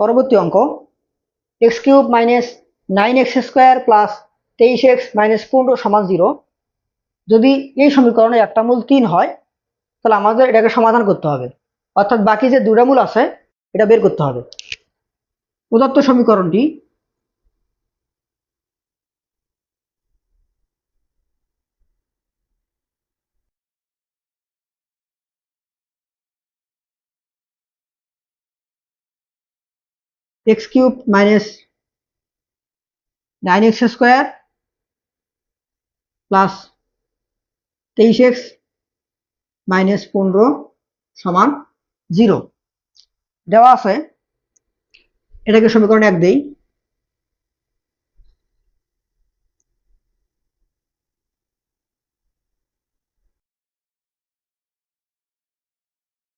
পরবর্তী অঙ্ক x cube minus 9x square plus 23x minus 15 সমান 0। যদি এই সমীকরণে একটা মূল 3 হয় তাহলে আমাদের এটাকে সমাধান করতে হবে, অর্থাৎ বাকি যে দুটা মূল আছে এটা বের করতে হবে। প্রদত্ত সমীকরণটি x cube minus 9x square plus 23x minus 15 সমান 0 দেওয়া আছে। এটাকে সমীকরণ 1 দেই।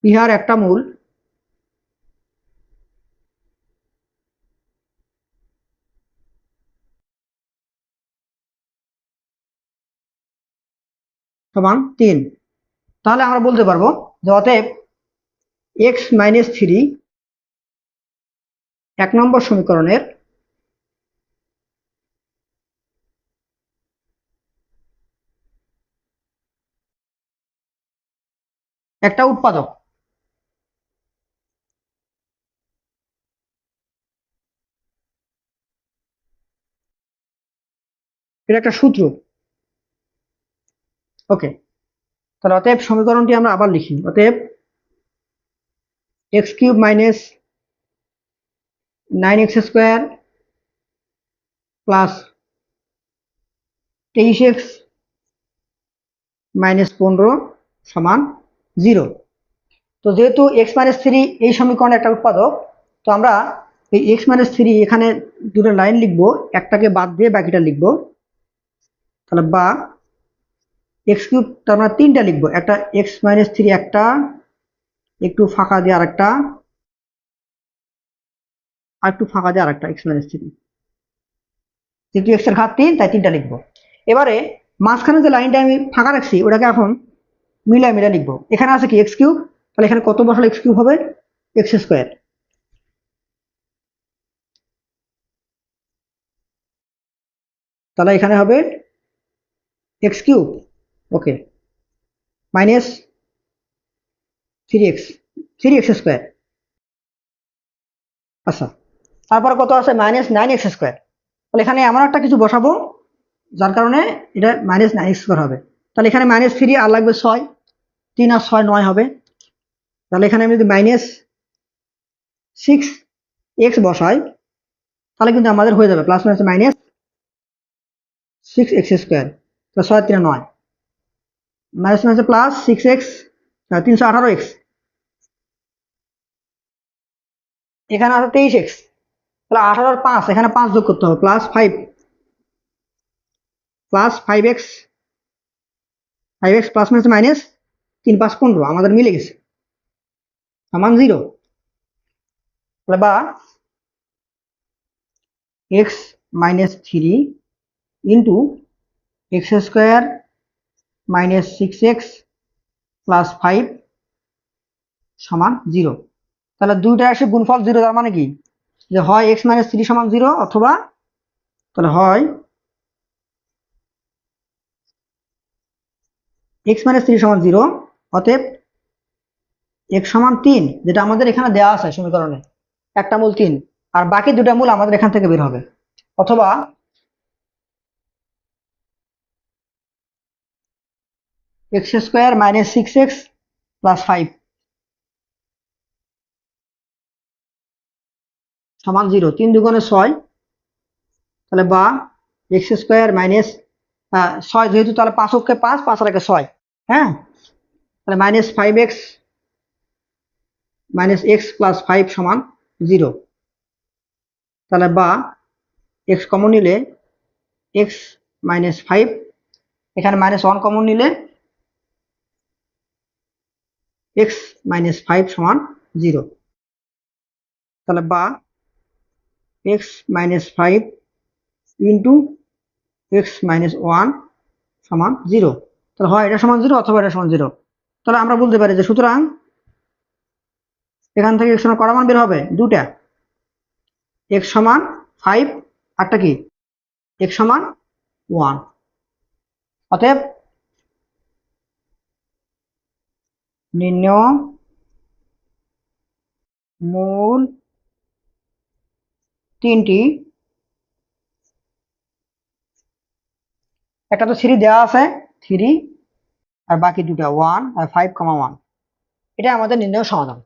ইহার একটা মূল সমান 3। তাহলে আমরা বলতে পারবো যে অতএব x মাইনাস 3 1 নম্বর সমীকরণের একটা উৎপাদক। এটা একটা সূত্র। ওকে, তাহলে অতএব সমীকরণটি আমরা আবার লিখি। অতএব x cube minus 9x square plus 23x minus 15 সমান 0। তো যেহেতু x মাইনাস 3 এই সমীকরণে একটা উৎপাদক, তো আমরা এই x মাইনাস 3 এখানে দুটো লাইন লিখবো, একটাকে বাদ দিয়ে বাকিটা লিখবো। তাহলে বা এক্স কিউব তার মানে 3টা লিখবো, একটা x মাইনাস 3 একটা, একটু ফাঁকা দিয়ে আরেকটা, আর একটু ফাঁকা দিয়ে আরেকটা x মাইনাস 3। যেহেতু x এর ঘাত 3 তাই 3টা লিখবো। এবারে মাঝখানে যে লাইনটা আমি ফাঁকা রাখছি ওটাকে এখন মিলাই মিলাই লিখবো। এখানে আছে কি এক্স কিউব, তাহলে এখানে কত বসালে এক্স কিউব হবে? X square. তাহলে এখানে হবে এক্স কিউব, ওকে, মাইনাস 3x স্কোয়ার। আচ্ছা, তারপরে কত আছে? Minus 9x square. তাহলে এখানে এমন একটা কিছু বসাবো যার কারণে এটা মাইনাস 9x স্কোয়ার হবে। তাহলে এখানে মাইনাস 3 আর লাগবে 6, 3 আর 6 9 হবে। তাহলে এখানে আমি যদি মাইনাস 6x বসাই তাহলে কিন্তু আমাদের হয়ে যাবে plus minus minus 6x square. তাহলে 6 3 9, minus minus plus 6x 318x। এখানে আছে 23x, তাহলে 18 আর 5, এখানে 5 যোগ করতে হবে, plus 5 plus 5x plus minus minus 3 5 15 আমাদের মিলে গেছে সমান 0। তাহলে বা x minus 3 into x square minus 6x plus 5 সমান 0। তাহলে দুইটা রাশির গুণফল 0, তার মানে কি যে হয় x মাইনাস 3 সমান 0 অথবা তাহলে হয় x মাইনাস 3 সমান 0। অতএব x সমান 3, যেটা আমাদের এখানে দেওয়া আছে সমীকরণে, একটা মূল 3 আর বাকি দুটা মূল আমাদের এখান থেকে বের হবে। অথবা x square minus 6x plus 5 সমান 0। 3 দুগুণে 6, তাহলে বা এক্স স্কোয়ার মাইনাস 6, যেহেতু তাহলে 5 অক্ষে 5, 5 আর 6, হ্যাঁ, তাহলে minus 5x minus x plus 5 সমান 0। তাহলে বা এক্স কমন নিলে এক্স মাইনাস 5, এখানে মাইনাস 1 কমন নিলে এক্স মাইনাস 5 সমান 0। তাহলে বা x minus 5 into x minus 1 সমান 0। তাহলে হয় এটা সমান 0 অথবা এটা সমান 0। তাহলে আমরা বলতে পারি যে সুতরাং এখান থেকে এক্স কড়া মান বের হবে দুটা, x সমান 5 আরটা কি x সমান 1। অতএব নির্ণয় মূল তিনটি, একটা তো 3 দেওয়া আছে 3, আর বাকি দুটা 1 আর 5, 1, এটা আমাদের নির্ণয় সমাধান।